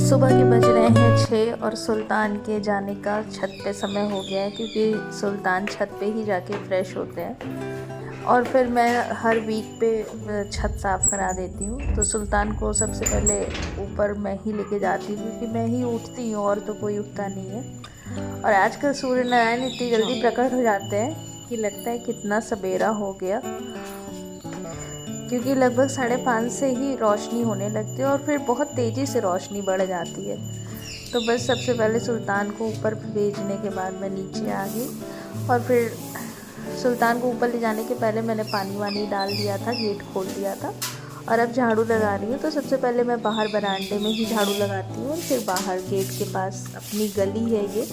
सुबह के बज रहे हैं 6 और सुल्तान के जाने का छत पे समय हो गया है, क्योंकि सुल्तान छत पे ही जाके फ्रेश होते हैं और फिर मैं हर वीक पे छत साफ़ करा देती हूँ। तो सुल्तान को सबसे पहले ऊपर मैं ही लेके जाती हूँ, क्योंकि मैं ही उठती हूँ और तो कोई उठता नहीं है। और आजकल सूर्य नारायण इतनी जल्दी प्रकट हो जाते हैं कि लगता है कितना सवेरा हो गया, क्योंकि लगभग 5:30 से ही रोशनी होने लगती है और फिर बहुत तेज़ी से रोशनी बढ़ जाती है। तो बस सबसे पहले सुल्तान को ऊपर भेजने के बाद मैं नीचे आ गई और फिर सुल्तान को ऊपर ले जाने के पहले मैंने पानी वानी डाल दिया था, गेट खोल दिया था और अब झाड़ू लगा रही हूँ। तो सबसे पहले मैं बाहर बरामदे में ही झाड़ू लगाती हूँ और फिर बाहर गेट के पास अपनी गली है ये,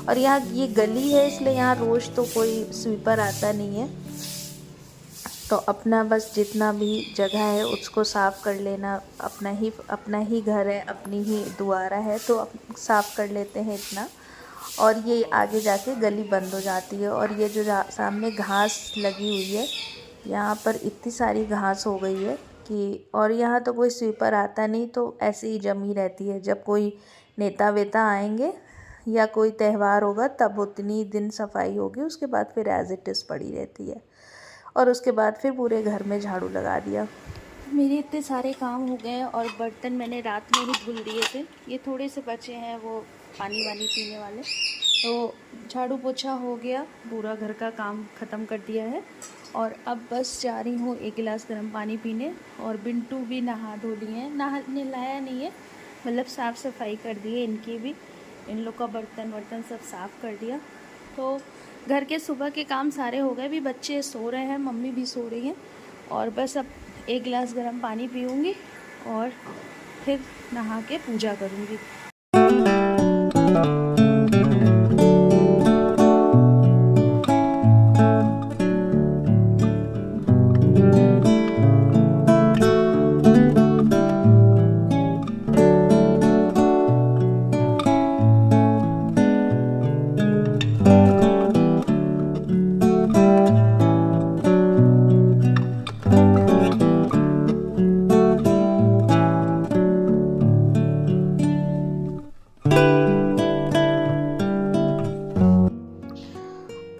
और यहाँ ये गली है इसलिए यहाँ रोज़ तो कोई स्वीपर आता नहीं है। तो अपना बस जितना भी जगह है उसको साफ़ कर लेना, अपना ही घर है, अपनी ही दुआरा है, तो साफ़ कर लेते हैं इतना। और ये आगे जाके गली बंद हो जाती है। और ये जो सामने घास लगी हुई है, यहाँ पर इतनी सारी घास हो गई है कि, और यहाँ तो कोई स्वीपर आता नहीं, तो ऐसे ही जमी रहती है। जब कोई नेता वेता आएंगे या कोई त्यौहार होगा तब उतनी दिन सफाई होगी, उसके बाद फिर एज इट इज़ पड़ी रहती है। और उसके बाद फिर पूरे घर में झाड़ू लगा दिया। मेरे इतने सारे काम हो गए और बर्तन मैंने रात में ही धुल दिए थे, ये थोड़े से बचे हैं वो पानी वानी पीने वाले। तो झाड़ू पोछा हो गया, पूरा घर का काम ख़त्म कर दिया है और अब बस जा रही हूँ 1 गिलास गर्म पानी पीने। और बिंटू भी नहा धो लिए हैं, नहाने लाया नहीं है, मतलब साफ़ सफाई कर दी है इनकी भी, इन लोग का बर्तन वर्तन सब साफ़ कर दिया। तो घर के सुबह के काम सारे हो गए, भी बच्चे सो रहे हैं, मम्मी भी सो रही हैं और बस अब 1 गिलास गर्म पानी पीऊँगी और फिर नहा के पूजा करूँगी।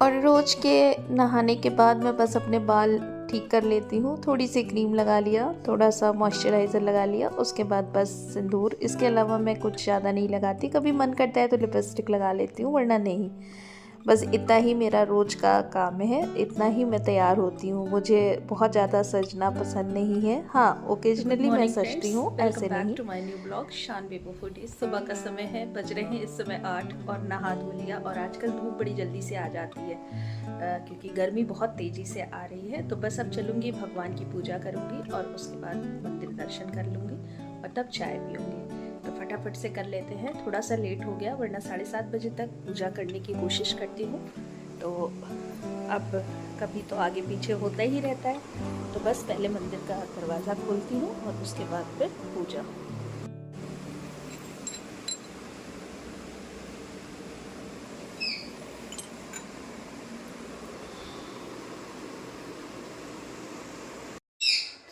और रोज़ के नहाने के बाद मैं बस अपने बाल ठीक कर लेती हूँ, थोड़ी सी क्रीम लगा लिया, थोड़ा सा मॉइस्चराइज़र लगा लिया, उसके बाद बस सिंदूर। इसके अलावा मैं कुछ ज़्यादा नहीं लगाती, कभी मन करता है तो लिपस्टिक लगा लेती हूँ, वरना नहीं। बस इतना ही मेरा रोज़ का काम है, इतना ही मैं तैयार होती हूँ। मुझे बहुत ज़्यादा सजना पसंद नहीं है, हाँ ओकेजनली मैं सजती हूँ, ऐसे नहीं। Back to my new blog Shaan Bebo foodies. सुबह का समय है, बज रहे हैं इस समय 8 और नहा धो लिया। और आजकल धूप बड़ी जल्दी से आ जाती है क्योंकि गर्मी बहुत तेज़ी से आ रही है। तो बस अब चलूँगी, भगवान की पूजा करूँगी और उसके बाद मंदिर दर्शन कर लूँगी और तब चाय पीऊँगी। तो फटाफट से कर लेते हैं, थोड़ा सा लेट हो गया, वरना 7:30 बजे तक पूजा करने की कोशिश करती हूँ। तो अब कभी तो आगे पीछे होता ही रहता है। तो बस पहले मंदिर का दरवाज़ा खोलती हूँ और उसके बाद फिर पूजा।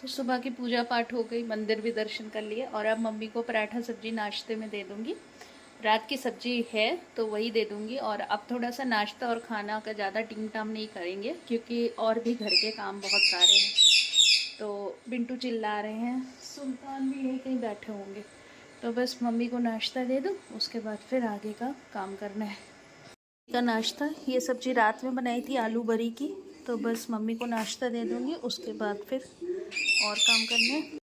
तो सुबह की पूजा पाठ हो गई, मंदिर भी दर्शन कर लिए और अब मम्मी को पराठा सब्जी नाश्ते में दे दूँगी। रात की सब्जी है तो वही दे दूँगी। और अब थोड़ा सा नाश्ता और खाना का ज़्यादा टीम टाम नहीं करेंगे, क्योंकि और भी घर के काम बहुत सारे हैं। तो बिंटू चिल्ला रहे हैं, सुल्तान भी यहीं कहीं बैठे होंगे। तो बस मम्मी को नाश्ता दे दूँ, उसके बाद फिर आगे का काम करना है। का नाश्ता, ये सब्ज़ी रात में बनाई थी आलू बरी की, तो बस मम्मी को नाश्ता दे दूँगी, उसके बाद फिर और काम करना है।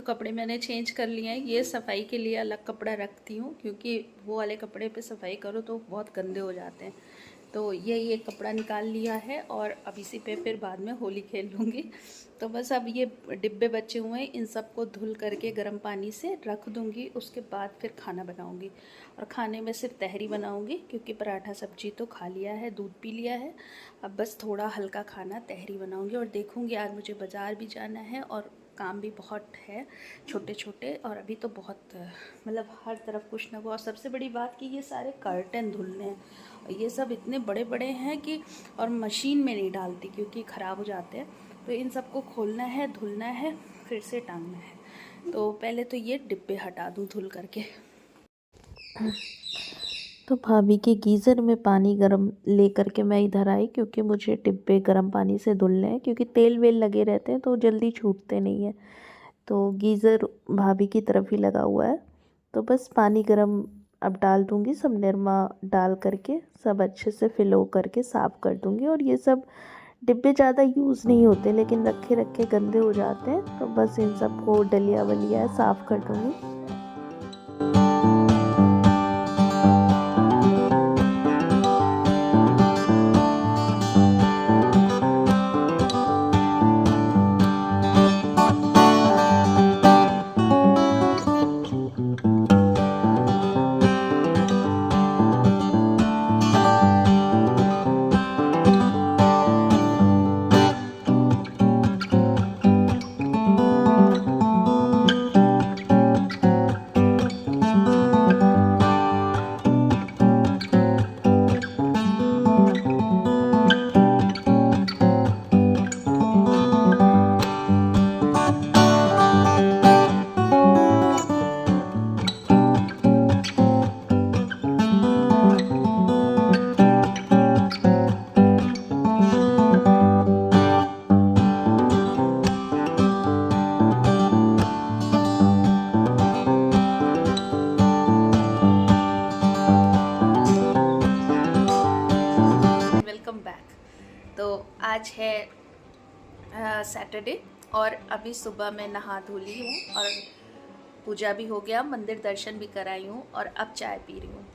तो कपड़े मैंने चेंज कर लिए हैं। ये सफाई के लिए अलग कपड़ा रखती हूँ, क्योंकि वो वाले कपड़े पे सफाई करो तो बहुत गंदे हो जाते हैं। तो ये कपड़ा निकाल लिया है और अब इसी पे फिर बाद में होली खेल लूँगी। तो बस अब ये डिब्बे बचे हुए हैं, इन सबको धुल करके गर्म पानी से रख दूँगी। उसके बाद फिर खाना बनाऊँगी, और खाने में सिर्फ तहरी बनाऊँगी, क्योंकि पराठा सब्जी तो खा लिया है, दूध पी लिया है। अब बस थोड़ा हल्का खाना तहरी बनाऊँगी। और देखूँगी, आज मुझे बाज़ार भी जाना है और काम भी बहुत है छोटे छोटे, और अभी तो बहुत मतलब हर तरफ कुछ ना कुछ। और सबसे बड़ी बात कि ये सारे कर्टन धुलने हैं, और ये सब इतने बड़े बड़े हैं कि, और मशीन में नहीं डालती क्योंकि ख़राब हो जाते हैं। तो इन सबको खोलना है, धुलना है, फिर से टांगना है। तो पहले तो ये डिब्बे हटा दूँ धुल करके। तो भाभी के गीज़र में पानी गर्म लेकर के मैं इधर आई, क्योंकि मुझे डिब्बे गर्म पानी से धुलने हैं, क्योंकि तेल वेल लगे रहते हैं तो जल्दी छूटते नहीं हैं। तो गीज़र भाभी की तरफ ही लगा हुआ है। तो बस पानी गर्म अब डाल दूँगी, सब निरमा डाल करके सब अच्छे से फिल हो करके साफ़ कर दूँगी। और ये सब डिब्बे ज़्यादा यूज़ नहीं होते, लेकिन रखे रखे गंदे हो जाते हैं, तो बस इन सबको डलिया वलिया साफ़ कर दूँगी। तो आज है सैटरडे, और अभी सुबह मैं नहा धो ली हूँ और पूजा भी हो गया, मंदिर दर्शन भी कराई हूँ, और अब चाय पी रही हूँ।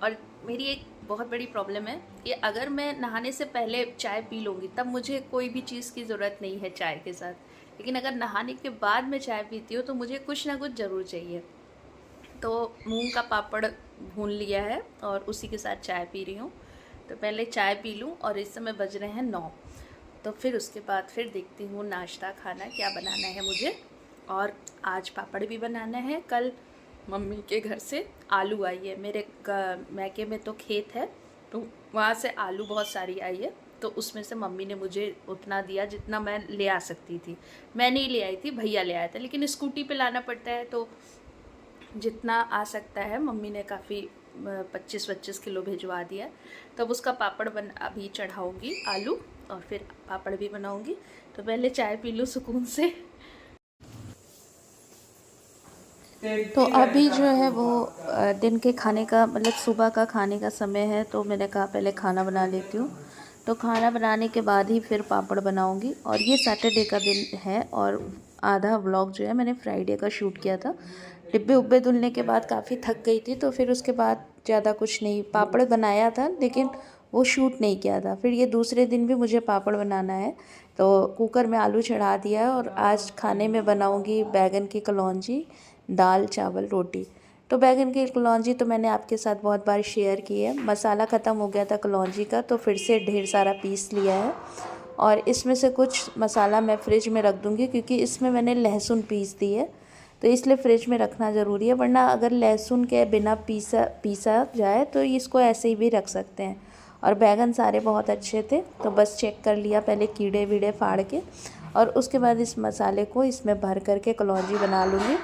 और मेरी एक बहुत बड़ी प्रॉब्लम है कि अगर मैं नहाने से पहले चाय पी लूँगी तब मुझे कोई भी चीज़ की ज़रूरत नहीं है चाय के साथ, लेकिन अगर नहाने के बाद मैं चाय पीती हूँ तो मुझे कुछ ना कुछ ज़रूर चाहिए। तो मूंग का पापड़ भून लिया है और उसी के साथ चाय पी रही हूँ। तो पहले चाय पी लूँ, और इस समय बज रहे हैं 9, तो फिर उसके बाद फिर देखती हूँ नाश्ता खाना क्या बनाना है मुझे। और आज पापड़ भी बनाना है। कल मम्मी के घर से आलू आई है, मेरे मैके में तो खेत है, तो वहाँ से आलू बहुत सारी आई है। तो उसमें से मम्मी ने मुझे उतना दिया जितना मैं ले आ सकती थी। मैं नहीं ले आई थी, भैया ले आया था, लेकिन स्कूटी पे लाना पड़ता है, तो जितना आ सकता है मम्मी ने काफ़ी 25-25 किलो भिजवा दिया। तब उसका पापड़ अभी चढ़ाऊँगी आलू, और फिर पापड़ भी बनाऊँगी। तो पहले चाय पी लूँ सुकून से। तो अभी जो है वो दिन के खाने का मतलब सुबह का खाने का समय है, तो मैंने कहा पहले खाना बना लेती हूँ। तो खाना बनाने के बाद ही फिर पापड़ बनाऊँगी। और ये सैटरडे का दिन है, और आधा व्लॉग जो है मैंने फ्राइडे का शूट किया था। डिब्बे उब्बे धुलने के बाद काफ़ी थक गई थी, तो फिर उसके बाद ज़्यादा कुछ नहीं, पापड़ बनाया था लेकिन वो शूट नहीं किया था। फिर ये दूसरे दिन भी मुझे पापड़ बनाना है, तो कुकर में आलू चढ़ा दिया है। और आज खाने में बनाऊँगी बैगन की कलौंजी, दाल चावल रोटी। तो बैगन की कलौंजी तो मैंने आपके साथ बहुत बार शेयर की है। मसाला ख़त्म हो गया था कलौंजी का, तो फिर से ढेर सारा पीस लिया है, और इसमें से कुछ मसाला मैं फ्रिज में रख दूँगी, क्योंकि इसमें मैंने लहसुन पीस दी है, तो इसलिए फ्रिज में रखना ज़रूरी है। वरना अगर लहसुन के बिना पीसा जाए तो इसको ऐसे ही भी रख सकते हैं। और बैगन सारे बहुत अच्छे थे, तो बस चेक कर लिया पहले कीड़े वीड़े फाड़ के, और उसके बाद इस मसाले को इसमें भर करके कलौंजी बना लूँगी।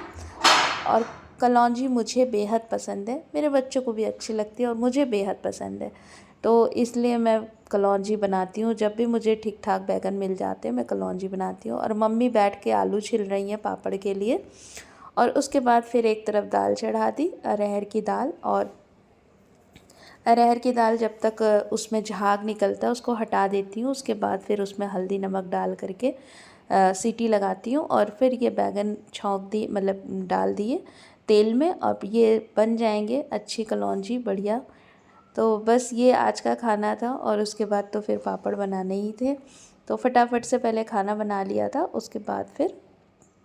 और कलौंजी मुझे बेहद पसंद है, मेरे बच्चों को भी अच्छी लगती है और मुझे बेहद पसंद है, तो इसलिए मैं कलौंजी बनाती हूँ। जब भी मुझे ठीक ठाक बैगन मिल जाते हैं मैं कलौंजी बनाती हूँ। और मम्मी बैठ के आलू छिल रही हैं पापड़ के लिए। और उसके बाद फिर एक तरफ दाल चढ़ा दी, अरहर की दाल। और अरहर की दाल जब तक उसमें झाग निकलता है उसको हटा देती हूँ। उसके बाद फिर उसमें हल्दी नमक डाल करके सीटी लगाती हूँ और फिर ये बैंगन छौंक दी मतलब डाल दिए तेल में, और ये बन जाएंगे अच्छी कलौंजी बढ़िया। तो बस ये आज का खाना था, और उसके बाद तो फिर पापड़ बनाने ही थे, तो फटाफट से पहले खाना बना लिया था, उसके बाद फिर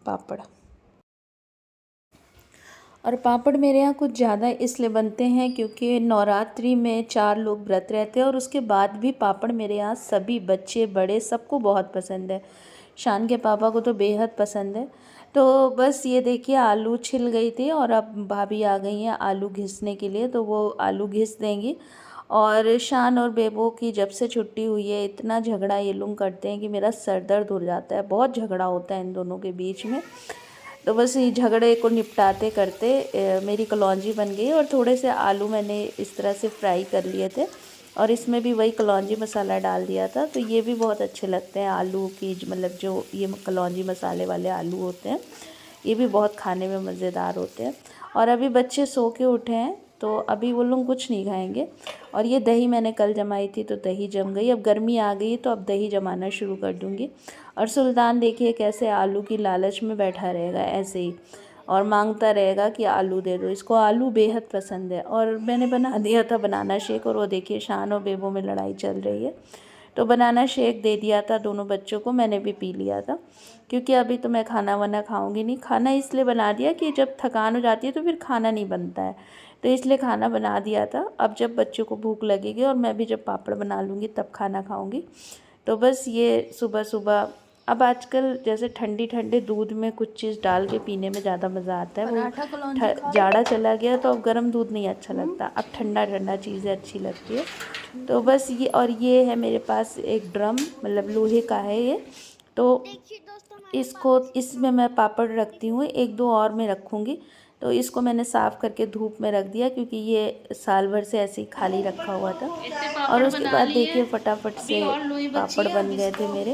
पापड़। और पापड़ मेरे यहाँ कुछ ज़्यादा इसलिए बनते हैं क्योंकि नवरात्रि में 4 लोग व्रत रहते हैं, और उसके बाद भी पापड़ मेरे यहाँ सभी बच्चे बड़े सबको बहुत पसंद है। शान के पापा को तो बेहद पसंद है। तो बस ये देखिए आलू छिल गई थी और अब भाभी आ गई हैं आलू घिसने के लिए, तो वो आलू घिस देंगी। और शान और बेबो की जब से छुट्टी हुई है इतना झगड़ा ये लोग करते हैं कि मेरा सर दर्द हो जाता है, बहुत झगड़ा होता है इन दोनों के बीच में। तो बस ये झगड़े को निपटाते करते मेरी कलौंजी बन गई, और थोड़े से आलू मैंने इस तरह से फ्राई कर लिए थे, और इसमें भी वही कलौंजी मसाला डाल दिया था। तो ये भी बहुत अच्छे लगते हैं आलू की, मतलब जो ये कलौंजी मसाले वाले आलू होते हैं, ये भी बहुत खाने में मज़ेदार होते हैं। और अभी बच्चे सो के उठे हैं, तो अभी वो लोग कुछ नहीं खाएंगे। और ये दही मैंने कल जमाई थी तो दही जम गई, अब गर्मी आ गई तो अब दही जमाना शुरू कर दूँगी। और सुल्तान देखिए कैसे आलू की लालच में बैठा रहेगा ऐसे ही, और मांगता रहेगा कि आलू दे दो, इसको आलू बेहद पसंद है। और मैंने बना दिया था बनाना शेक, और वो देखिए शान और बेबो में लड़ाई चल रही है, तो बनाना शेक दे दिया था दोनों बच्चों को, मैंने भी पी लिया था क्योंकि अभी तो मैं खाना वाना खाऊंगी नहीं। खाना इसलिए बना दिया कि जब थकान हो जाती है तो फिर खाना नहीं बनता है, तो इसलिए खाना बना दिया था। अब जब बच्चों को भूख लगेगी और मैं भी जब पापड़ बना लूँगी तब खाना खाऊंगी। तो बस ये सुबह सुबह, अब आजकल जैसे ठंडी ठंडे दूध में कुछ चीज़ डाल के पीने में ज़्यादा मज़ा आता है। वो जाड़ा चला गया तो अब गर्म दूध नहीं अच्छा लगता, अब ठंडा ठंडा चीज़ें अच्छी लगती है। तो बस ये, और ये है मेरे पास एक ड्रम, मतलब लोहे का है ये, तो इसको इसमें मैं पापड़ रखती हूँ, 1-2 और मैं रखूँगी। तो इसको मैंने साफ़ करके धूप में रख दिया क्योंकि ये साल भर से ऐसे ही खाली रखा हुआ था। और उसके बाद देखिए फटाफट से पापड़ बन गए थे मेरे।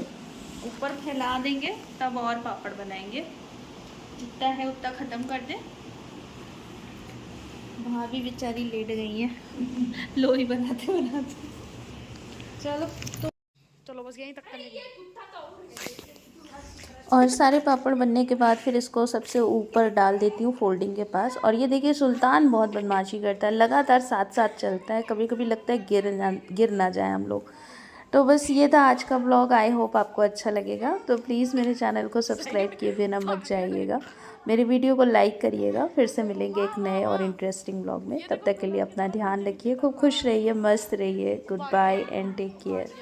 ऊपर फैला देंगे तब और पापड़ बनाएंगे, जितना है उतना ख़त्म कर दें। भाभी बेचारी लेट गई हैं लोई बनाते बनाते। चलो बस यहीं तक करने और सारे पापड़ बनने के बाद फिर इसको सबसे ऊपर डाल देती हूँ फोल्डिंग के पास। और ये देखिए सुल्तान बहुत बदमाशी करता है, लगातार साथ साथ चलता है, कभी कभी लगता है गिर ना जाए हम लोग। तो बस ये था आज का व्लॉग, आई होप आपको अच्छा लगेगा। तो प्लीज़ मेरे चैनल को सब्सक्राइब किए बिना मत जाइएगा, मेरे वीडियो को लाइक करिएगा। फिर से मिलेंगे एक नए और इंटरेस्टिंग व्लॉग में, तब तक के लिए अपना ध्यान रखिए, खूब खुश रहिए, मस्त रहिए। Good bye and take care.